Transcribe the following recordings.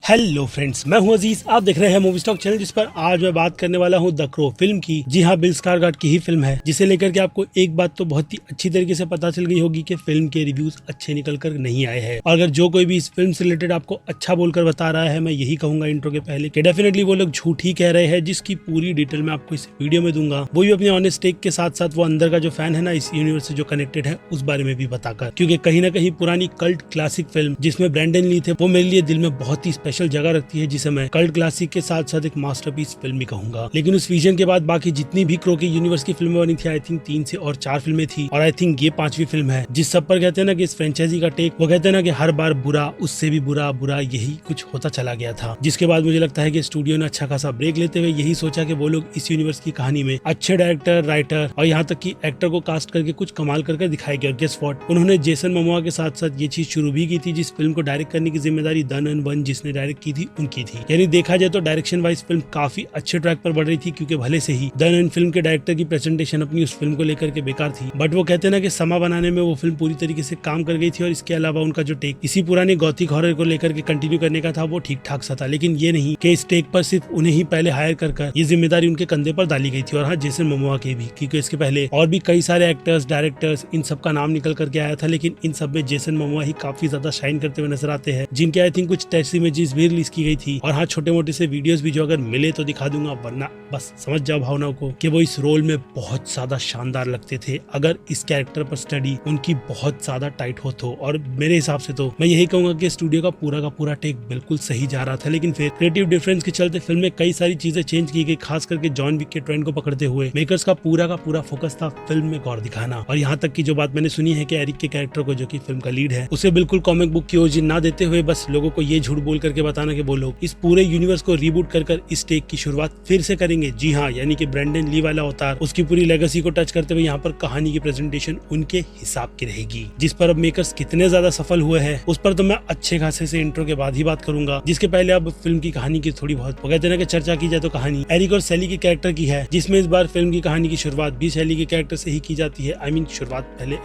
Hello friends, मैं हूं अजीज। आप देख रहे हैं मूवी स्टॉक चैनल, जिस पर आज मैं बात करने वाला हूं द क्रो फिल्म की। जी हां, बिल स्कारगार्ड की ही फिल्म है, जिसे लेकर के आपको एक बात तो बहुत ही अच्छी तरीके से पता चल गई होगी कि फिल्म के रिव्यूज अच्छे निकल कर नहीं आए हैं। और अगर जो कोई भी इस फिल्म से रिलेटेड आपको अच्छा बोलकर बता रहा है, मैं यही कहूंगा इंट्रो के पहले कि डेफिनेटली वो लोग झूठ ही कह रहे हैं, जिसकी पूरी डिटेल मैं आपको इस वीडियो में दूंगा। वो भी अपने ऑनेस्ट टेक के साथ साथ वो अंदर का जो फैन है ना, इस यूनिवर्स से जो कनेक्टेड है, उस बारे में भी बताकर। क्योंकि कहीं ना कहीं पुरानी कल्ट क्लासिक फिल्म जिसमें ब्रैंडन ली थे, वो मेरे लिए दिल में बहुत ही स्पेशल जगह रखती है, जिसे मैं कल्ट क्लासिक के साथ साथ एक मास्टरपीस फिल्म भी कहूंगा। लेकिन उस विजन के बाद बाकी जितनी भी क्रो के यूनिवर्स की फिल्में बनी थी, आई थिंक 3 से और 4 फिल्में थी, और आई थिंक ये 5वीं फिल्म है। जिस सब पर कहते हैं ना कि इस फ्रेंचाइजी का टेक, वो कहते हैं ना कि हर बार बुरा, उससे भी बुरा बुरा, यही कुछ होता चला गया था। जिसके बाद मुझे लगता है कि स्टूडियो ने अच्छा खासा ब्रेक लेते हुए यही सोचा कि वो लोग इस यूनिवर्स की कहानी में अच्छे डायरेक्टर, राइटर और यहाँ तक कि एक्टर को कास्ट करके कुछ कमाल करके दिखाएंगे। और गेस व्हाट, उन्होंने जेसन मोमोआ के साथ साथ ये चीज शुरू भी की थी, जिस फिल्म को डायरेक्ट करने की जिम्मेदारी द नन 1 जिसने डायरेक्ट की थी, उनकी थी। यानी देखा जाए तो डायरेक्शन वाइज फिल्म काफी अच्छे ट्रैक पर बढ़ रही थी। क्योंकि भले से ही द नन फिल्म के डायरेक्टर की प्रेजेंटेशन अपनी उस फिल्म को लेकर के बेकार थी, बट वो कहते हैं ना कि समा बनाने में वो फिल्म पूरी तरीके से काम कर गई थी। और इसके अलावा उनका जो टेक इसी पुराने गॉथिक हॉरर को लेकर के कंटिन्यू करने का था, वो ठीक ठाक सा था। लेकिन ये नहीं कि इस टेक पर सिर्फ उन्हें ही पहले हायर कर ये जिम्मेदारी उनके कंधे पर डाली गई थी। और हाँ, जेसन मोमोआ के भी, क्योंकि इसके पहले और भी कई सारे एक्टर्स, डायरेक्टर्स, इन सब का नाम निकल करके आया था। लेकिन इन सब में जेसन मोमोआ ही काफी ज्यादा शाइन करते हुए नजर आते हैं, जिनके आई थिंक कुछ टेस्ट इमेजेस भी रिलीज की गई थी। और हाँ, छोटे मोटे से वीडियोस भी जो अगर मिले तो दिखा दूंगा, वरना बस समझ जाओ भावनाओं को कि वो इस रोल में बहुत ज्यादा शानदार लगते थे, अगर इस कैरेक्टर पर स्टडी उनकी बहुत ज्यादा टाइट हो तो। और मेरे हिसाब से तो मैं यही कहूंगा कि स्टूडियो का पूरा टेक बिल्कुल सही जा रहा था। लेकिन फिर क्रिएटिव डिफरेंस के चलते फिल्म में कई सारी चीजें चेंज की गई, खास करके जॉन विक के ट्रेंड को पकड़ते हुए मेकर्स का पूरा फोकस था फिल्म में गौर दिखाना। और यहाँ तक की जो बात मैंने सुनी है कि एरिक के कैरेक्टर को, जो की फिल्म का लीड है, उसे बिल्कुल कॉमिक बुक की ओरिजिन ना देते हुए बस लोगों को ये झूठ बोल करके बताना कि वो लोग इस पूरे यूनिवर्स को रीबूट कर इस टेक की शुरुआत फिर से करेंगे। जी हाँ, यानी कि ब्रैंडन ली वाला अवतार, उसकी पूरी लेगेसी को टच करते हुए यहाँ पर कहानी की प्रेजेंटेशन उनके हिसाब की रहेगी। जिस पर अब मेकर्स कितने ज्यादा सफल हुए हैं, उस पर तो मैं अच्छे खासे से इंट्रो के बाद ही बात करूंगा। जिसके पहले अब फिल्म की कहानी की थोड़ी बहुत, वो कहते हैं ना कि चर्चा की जाए तो कहानी एरिक और सैली के कैरेक्टर की है, जिसमें इस बार फिल्म की कहानी की शुरुआत भी सैली के कैरेक्टर से ही की जाती है। शुरुआत पहले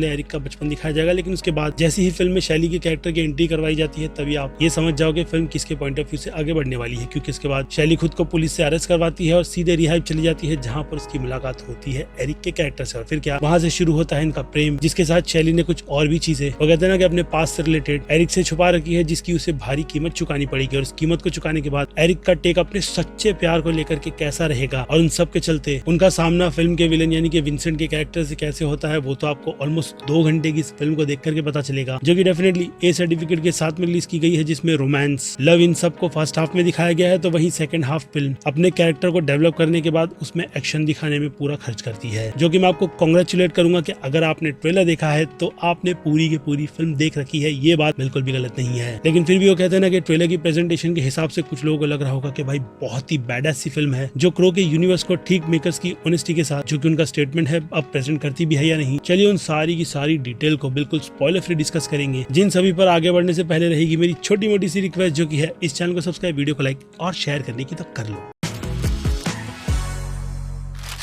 एरिक का बचपन दिखाया जाएगा, लेकिन उसके बाद जैसे ही फिल्म में शैली के कैरेक्टर की एंट्री करवाई जाती है, तभी आप ये समझ जाओगे फिल्म किसके पॉइंट ऑफ व्यू से आगे बढ़ने वाली है। क्योंकि इसके बाद शैली खुद को पुलिस से अरेस्ट करवाती है और सीधे रिहाइब चली जाती है, जहाँ पर उसकी मुलाकात होती है एरिक के कैरेक्टर से। और फिर क्या, वहाँ से शुरू होता है इनका प्रेम, जिसके साथ शैली ने कुछ और भी चीजें, वो कहते हैं ना कि अपने पास से रिलेटेड एरिक से छुपा रखी है, जिसकी उसे भारी कीमत चुकानी पड़ेगी। और इस कीमत को चुकाने के बाद एरिक का टेक अपने सच्चे प्यार को लेकर के कैसा रहेगा, और उन सब के चलते उनका सामना फिल्म के विलेन यानी कि विंसेंट के कैरेक्टर से कैसे होता है, वो तो आपको ऑलमोस्ट 2 घंटे की इस फिल्म को देख करके पता चलेगा, जो कि डेफिनेटली ए सर्टिफिकेट के साथ में रिलीज की गई है, जिसमें रोमांस, लव, इन सब को फर्स्ट हाफ में दिखाया गया है। तो वहीं सेकंड हाफ फिल्म अपने कैरेक्टर को डेवलप करने के बाद उसमें एक्शन दिखाने में पूरा खर्च करती है, जो कि मैं आपको कांग्रेचुलेट करूंगा कि अगर आपने ट्रेलर देखा है तो आपने पूरी की पूरी फिल्म देख रखी है। ये बात बिल्कुल भी गलत नहीं है। लेकिन फिर भी वो कहते हैं ना कि ट्रेलर की प्रेजेंटेशन के हिसाब से कुछ लोगों को लग रहा होगा कि भाई बहुत ही बैडएस सी फिल्म है, जो क्रो के यूनिवर्स को ठीक मेकर्स की ऑनेस्टी के साथ, जो कि उनका स्टेटमेंट है, अब प्रेजेंट करती भी है या नहीं। चलिए उन सारी की सारी डिटेल को बिल्कुल स्पॉइलर फ्री डिस्कस करेंगे। जिन सभी पर आगे बढ़ने से पहले रहेगी मेरी छोटी मोटी सी रिक्वेस्ट, जो की है इस चैनल को सब्सक्राइब, वीडियो को लाइक और शेयर करने की तो कर लो।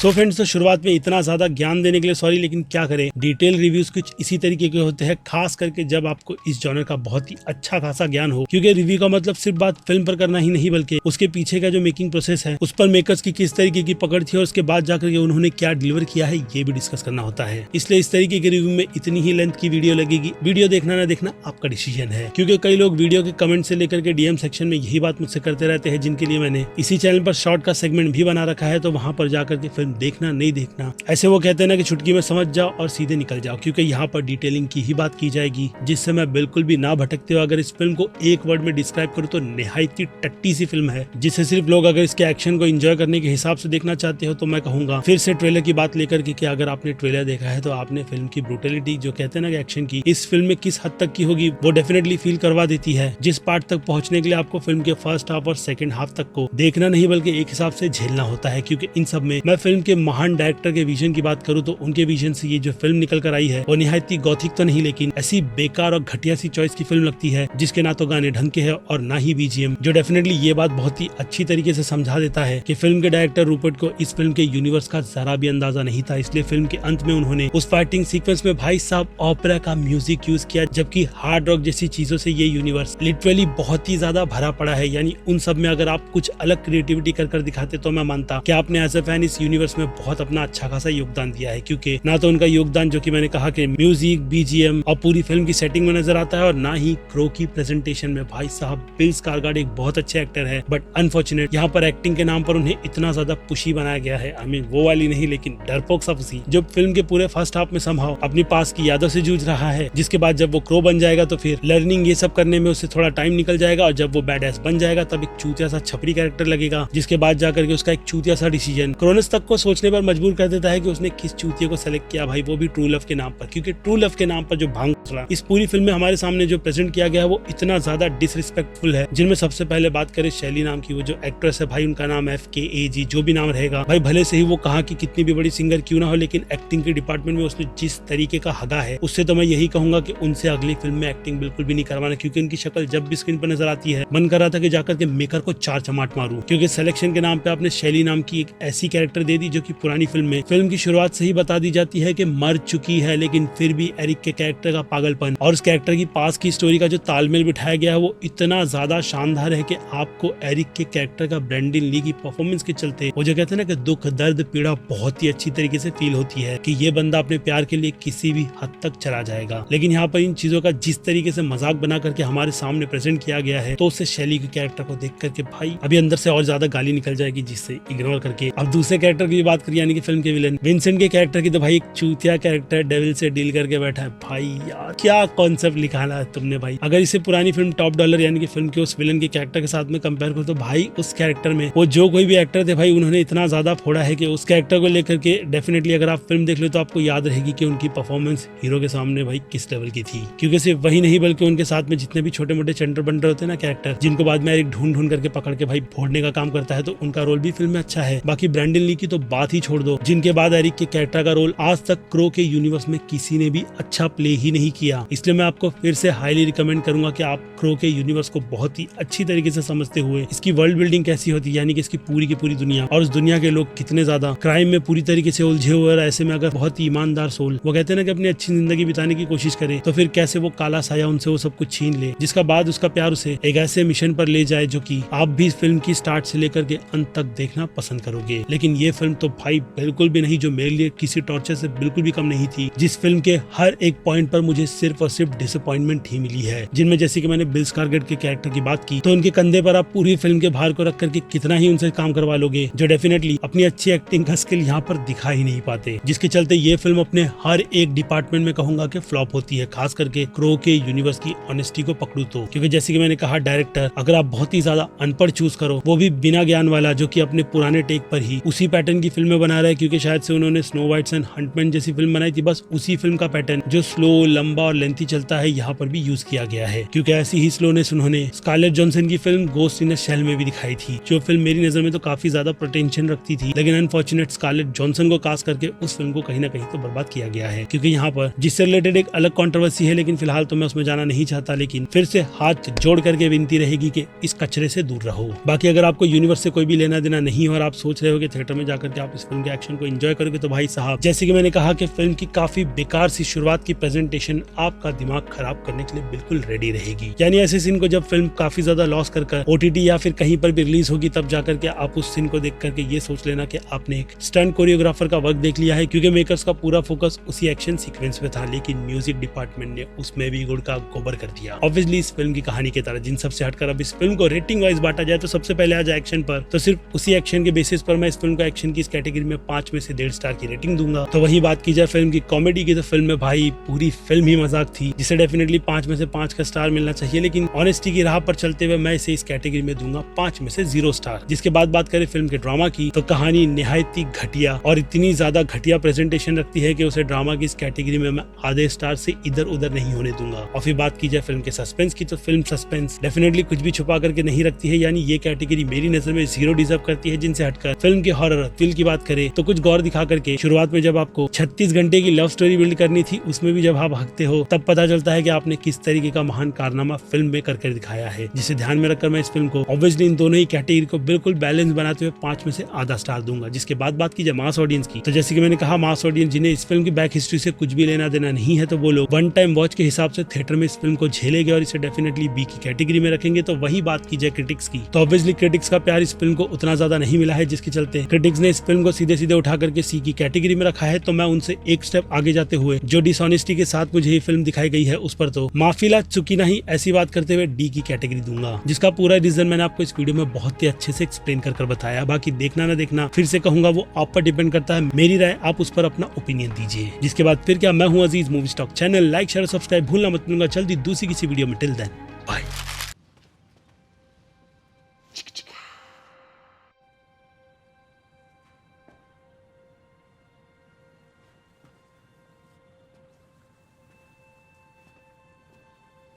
सो फ्रेंड्स, तो शुरुआत में इतना ज्यादा ज्ञान देने के लिए सॉरी, लेकिन क्या करें, डिटेल रिव्यूज कुछ इसी तरीके के होते हैं, खास करके जब आपको इस जॉनर का बहुत ही अच्छा खासा ज्ञान हो। क्योंकि रिव्यू का मतलब सिर्फ बात फिल्म पर करना ही नहीं, बल्कि उसके पीछे का जो मेकिंग प्रोसेस है, उस पर मेकर्स की किस तरीके की पकड़ थी, और उसके बाद जाकर के उन्होंने क्या डिलीवर किया है, ये भी डिस्कस करना होता है। इसलिए इस तरीके के रिव्यू में इतनी ही लेंथ की वीडियो लगेगी। वीडियो देखना ना देखना आपका डिसीजन है। क्योंकि कई लोग वीडियो के कमेंट से लेकर के डीएम सेक्शन में यही बात मुझसे करते रहते हैं, जिनके लिए मैंने इसी चैनल पर शॉर्ट का सेगमेंट भी बना रखा है। तो वहां पर जाकर के फिल्म देखना नहीं देखना, ऐसे वो कहते हैं ना कि चुटकी में समझ जाओ और सीधे निकल जाओ। क्योंकि यहाँ पर डिटेलिंग की ही बात की जाएगी, जिससे मैं बिल्कुल भी ना भटकते हुए अगर इस फिल्म को एक वर्ड में डिस्क्राइब करूँ तो निहायत ही टट्टी सी फिल्म है, जिसे सिर्फ लोग अगर इसके एक्शन को एंजॉय करने के हिसाब से देखना चाहते हो, तो मैं कहूंगा फिर से ट्रेलर की बात लेकर के, अगर आपने ट्रेलर देखा है तो आपने फिल्म की ब्रूटलिटी, जो कहते हैं ना कि एक्शन की, इस फिल्म में किस हद तक की होगी, वो डेफिनेटली फील करवा देती है। जिस पार्ट तक पहुंचने के लिए आपको फिल्म के फर्स्ट हाफ और सेकंड हाफ तक को देखना नहीं, बल्कि एक हिसाब से झेलना होता है। क्योंकि इन सब में मैं फिल्म फिल्म के महान डायरेक्टर के विजन की बात करूँ तो उनके विजन से ये जो फिल्म निकल कर आई है वो निहायती गॉथिक तो नहीं, लेकिन ऐसी बेकार और घटिया सी चॉइस की फिल्म लगती है जिसके ना तो गाने ढंग के हैं और ना ही बीजीएम, जो डेफिनेटली ये बात बहुत ही अच्छी तरीके से समझा देता है कि फिल्म के डायरेक्टर रूपर्ट को इस फिल्म के यूनिवर्स का जरा भी अंदाजा नहीं था। इसलिए फिल्म के अंत में उन्होंने उस फाइटिंग सीक्वेंस में भाई साहब ओपेरा का म्यूजिक यूज किया, जबकि हार्ड रॉक जैसी चीजों से ये यूनिवर्स लिटरली बहुत ही ज्यादा भरा पड़ा है। यानी उन सब में अगर आप कुछ अलग क्रिएटिविटी कर दिखाते तो मैं मानता कि आपने एज अ फैन इस यूनिवर्स में बहुत अपना अच्छा खासा योगदान दिया है, क्योंकि ना तो उनका योगदान जो कि मैंने कहा कि म्यूजिक, बीजीएम और पूरी फिल्म की सेटिंग में नजर आता है, और ना ही क्रो की प्रेजेंटेशन में। भाई साहब बिल स्कारगार्ड एक बहुत अच्छे एक्टर है, बट अनफॉर्चुनेट यहाँ पर एक्टिंग के नाम पर उन्हें इतना ज्यादा पुशी बनाया गया है। आई मीन वो वाली नहीं, लेकिन डरपोक सा पुशी, जो फिल्म के पूरे फर्स्ट हाफ में संभव अपनी पास की यादों से जूझ रहा है, जिसके बाद जब वो क्रो बन जाएगा तो फिर लर्निंग ये सब करने में उससे थोड़ा टाइम निकल जाएगा, और जब वो बैड एस बन जाएगा तब एक चूतिया सा छपरी कैरेक्टर लगेगा, जिसके बाद जाकर के उसका एक चूतिया सा डिसीजन क्रोनस तक को सोचने पर मजबूर कर देता है कि उसने किस चूतिये को सेलेक्ट किया भाई, वो भी ट्रू लव के नाम पर। क्योंकि ट्रू लव के नाम पर जो भांग इस पूरी फिल्म में हमारे सामने जो प्रेजेंट किया गया है वो इतना ज्यादा डिसरिस्पेक्टफुल है। जिनमें सबसे पहले बात करें शैली नाम की, वो जो एक्ट्रेस है भाई, उनका नाम FKAG, जो भी नाम रहेगा भाई, भले से ही वो कहा कि कितनी भी बड़ी सिंगर क्यों ना हो, लेकिन एक्टिंग के डिपार्टमेंट में उसने जिस तरीके का हगा है, उससे तो मैं यही कहूंगा कि उनसे अगली फिल्म में एक्टिंग बिल्कुल भी नहीं करवाना। क्योंकि उनकी शक्ल जब भी स्क्रीन पर नजर आती है मन कर रहा था कि जाकर के मेकर को 4 चमाट मारूं, क्योंकि सिलेक्शन के नाम पे आपने शैली नाम की एक ऐसी कैरेक्टर दे दी जो कि पुरानी फिल्म में फिल्म की शुरुआत से ही बता दी जाती है कि मर चुकी है, लेकिन फिर भी एरिक के कैरेक्टर का पागलपन और उस कैरेक्टर की पास की स्टोरी का जो तालमेल बिठाया गया है वो इतना ज्यादा शानदार है कि आपको एरिक के कैरेक्टर का ब्रेंडन ली की परफॉर्मेंस के चलते वो जो कहते हैं ना कि दुख, दर्द, पीड़ा बहुत ही अच्छी तरीके से फील होती है कि ये बंदा अपने प्यार के लिए किसी भी हद तक चला जाएगा। लेकिन यहाँ पर इन चीजों का जिस तरीके से मजाक बना करके हमारे सामने प्रेजेंट किया गया है, तो उससे शैली के कैरेक्टर को देख करके भाई अभी अंदर से और ज्यादा गाली निकल जाएगी, जिससे इग्नोर करके अब दूसरे कैरेक्टर की बात करिए, यानी कि फिल्म के विलन विंसेंट के कैरेक्टर की, तो भाई एक चूतिया कैरेक्टर डेविल से डील करके बैठा है। भाई यार क्या कॉन्सेप्ट निकाला है तुमने भाई। अगर इसे पुरानी फिल्म टॉप डॉलर यानी कि फिल्म के उस विलन के कैरेक्टर के साथ में कंपेयर करो तो भाई उस कैरेक्टर में वो जो कोई भी एक्टर थे भाई, उन्होंने इतना ज्यादा फोड़ा है कि उस कैरेक्टर को लेकर के डेफिनेटली अगर आप फिल्म देख लो तो आपको याद रहेगी कि उनकी परफॉर्मेंस हीरो के सामने भाई किस लेवल की थी। क्योंकि सिर्फ वही नहीं बल्कि उनके साथ में जितने भी छोटे मोटे चंटर बंटर होते हैं ना कैरेक्टर, जिनको बाद में एरिक ढूंढ ढूंढ करके पकड़ के भाई फोड़ने का काम करता है, तो उनका रोल भी फिल्म में अच्छा है। बाकी ब्रेंडन ली की तो बात ही छोड़ दो, जिनके बाद एरिक के कैरेक्टर का रोल आज तक क्रो के यूनिवर्स में किसी ने भी अच्छा प्ले ही नहीं किया। इसलिए मैं आपको फिर से हाईली रिकमेंड करूंगा कि आप क्रो के यूनिवर्स को बहुत ही अच्छी तरीके से समझते हुए इसकी वर्ल्ड बिल्डिंग कैसी होती है, यानी कि इसकी पूरी की पूरी दुनिया और उस दुनिया के लोग कितने ज्यादा क्राइम में पूरी तरीके से उलझे हुए, और ऐसे में अगर बहुत ही ईमानदार सोल वो कहते हैं ना कि अपनी अच्छी जिंदगी बिताने की कोशिश करे, तो फिर कैसे वो काला साया उनसे वो सब कुछ छीन ले, जिसका बाद उसका प्यार उसे एक ऐसे मिशन पर ले जाए जो कि आप भी फिल्म की स्टार्ट से लेकर के अंत तक देखना पसंद करोगे। लेकिन ये फिल्म तो भाई बिल्कुल भी नहीं, जो मेरे लिए किसी टॉर्चर से बिल्कुल भी कम नहीं थी, जिस फिल्म के हर एक पॉइंट पर मुझे सिर्फ और सिर्फ डिसअपॉइंटमेंट ही मिली है। जिनमें जैसे कि मैंने बिल स्कारगेट के कैरेक्टर की बात की, तो उनके कंधे पर आप पूरी फिल्म के भार को रख करके कितना ही उनसे काम करवा लोगे, जो डेफिनेटली अपनी अच्छी एक्टिंग का स्किल यहाँ पर दिखा ही नहीं पाते, जिसके चलते ये फिल्म अपने हर एक डिपार्टमेंट में कहूंगा कि फ्लॉप होती है, खास करके क्रो के यूनिवर्स की ऑनेस्टी को पकड़ू तो। क्योंकि जैसे कि मैंने कहा, डायरेक्टर अगर आप बहुत ही ज्यादा अनपढ़ चूज करो, वो भी बिना ज्ञान वाला, जो कि अपने पुराने टेक पर ही उसी पैटर्न की फिल्में बना रहा है, क्योंकि शायद से उन्होंने स्नो वाइट्स एंड हंटमैन जैसी फिल्म बनाई थी, बस उसी फिल्म का पैटर्न जो स्लो, लंबा और लेंथी चलता है यहाँ पर भी यूज किया गया है। क्योंकि ऐसी ही स्लोनेस उन्होंने स्कारलेट जॉनसन की film Ghost in a Shell में भी दिखाई थी, जो फिल्म मेरी नजर में तो काफी ज्यादा प्रोटेंशन रखती थी, लेकिन अनफॉर्चुनेट स्कारलेट जॉनसन को कास्ट करके उस फिल्म को कहीं ना कहीं तो बर्बाद किया गया है। क्योंकि यहाँ पर जिससे रिलेटेड एक अलग कंट्रोवर्सी है, लेकिन फिलहाल तो मैं उसमें जाना नहीं चाहता, लेकिन फिर से हाथ जोड़ करके विनती रहेगी कि इस कचरे से दूर रहो। बाकी अगर आपको यूनिवर्स से कोई भी लेना देना नहीं और आप सोच रहे हो कि थिएटर में जाकर के आप इस फिल्म के एक्शन को एंजॉय करोगे, तो भाई साहब जैसे कि मैंने कहा कि फिल्म की काफी बेकार सी शुरुआत की प्रेजेंटेशन आपका दिमाग खराब करने के लिए बिल्कुल रेडी रहेगी। यानी ऐसे सीन को जब फिल्म काफी ज्यादा लॉस कर ओटीटी या फिर कहीं पर भी रिलीज होगी, तब जाकर के आप उस सीन को देख करके ये सोच लेना कि आपने एक स्टंट कोरियोग्राफर का वर्क देख लिया है, क्योंकि मेकर्स का पूरा फोकस उसी एक्शन सीक्वेंस में था, लेकिन म्यूजिक डिपार्टमेंट ने उसमें भी गुड़ का गोबर कर दिया। ऑब्वियसली इस फिल्म की कहानी की तरह जिन सबसे हटकर अब इस फिल्म को रेटिंग वाइज बांटा जाए, तो सबसे पहले आ जाए एक्शन पर, तो सिर्फ उसी एक्शन के बेसिस पर मैं इस फिल्म को एक्शन की इस कैटेगरी में 5 में से 1.5 स्टार की रेटिंग दूंगा। तो वही बात की जाए फिल्म की कॉमेडी की, तो फिल्म में भाई पूरी फिल्म ही मजाक थी, जिसे डेफिनेटली 5 में से 5 का स्टार मिलना चाहिए, लेकिन ऑनेस्टी की राह पर चलते हुए मैं इसे इस कैटेगरी में दूंगा 5 में से 0 स्टार। जिसके बाद बात करें फिल्म के ड्रामा की, तो कहानी निहायत ही घटिया और इतनी ज्यादा घटिया प्रेजेंटेशन रखती है कि उसे ड्रामा की इस कैटेगरी में मैं आधे स्टार से इधर उधर नहीं होने दूंगा। और फिर बात की जाए फिल्म के सस्पेंस की, तो फिल्म सस्पेंस डेफिनेटली कुछ भी छुपा करके नहीं रखती है, यानी ये कैटेगरी मेरी नजर में 0 डिजर्व करती है, जिनसे हटकर फिल्म के हॉरर, थ्रिल स्टाइल की बात करें तो कुछ गौर दिखा करके शुरुआत में जब आपको 36 घंटे की लव स्टोरी बिल्ड करनी थी, उसमें भी जब आप हकते हो तब पता चलता है कि आपने किस तरीके का महान कारनामा फिल्म में करके दिखाया है, जिसे ध्यान में रखकर मैं इस फिल्म को ऑब्वियसली इन दोनों ही कैटेगरी को बिल्कुल बैलेंस बनाते हुए 5 में से आधा स्टार दूंगा। जिसके बाद बात की जाए मास ऑडियंस की, तो जैसे कि मैंने कहा, मास ऑडियंस जिन्हें इस फिल्म की बैक हिस्ट्री से कुछ भी लेना देना नहीं है, तो वो लोग वन टाइम वॉच के हिसाब से थिएटर में इस फिल्म को झेलेंगे और इसे डेफिनेटली बी की कैटेगरी में रखेंगे। तो वही बात की जाए क्रिटिक्स की, तो ऑब्वियसली क्रिटिक्स का प्यार इस फिल्म को उतना ज्यादा नहीं मिला है, जिसके चलते क्रिटिक्स ने इस फिल्म को सीधे सीधे उठा करके सी की कैटेगरी में रखा है। तो मैं उनसे एक स्टेप आगे जाते हुए जो डिसऑनेस्टी के साथ मुझे ये फिल्म दिखाई गई है उस पर तो माफिला चुकी नहीं ऐसी बात करते हुए डी की कैटेगरी दूंगा, जिसका पूरा रीजन मैंने आपको इस वीडियो में बहुत ही अच्छे से एक्सप्लेन कर बताया। बाकी देखना ना देखना फिर से कहूंगा वो आप पर डिपेंड करता है, मेरी राय, आप उस पर अपना ओपिनियन दीजिए। जिसके बाद फिर क्या, मैं हूं Aziz, movie stock channel like share subscribe भूलना मत, मिलूंगा जल्दी दूसरी किसी वीडियो में। Till then bye.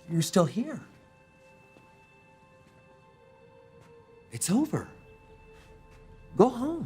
You're still here. It's over. Go home.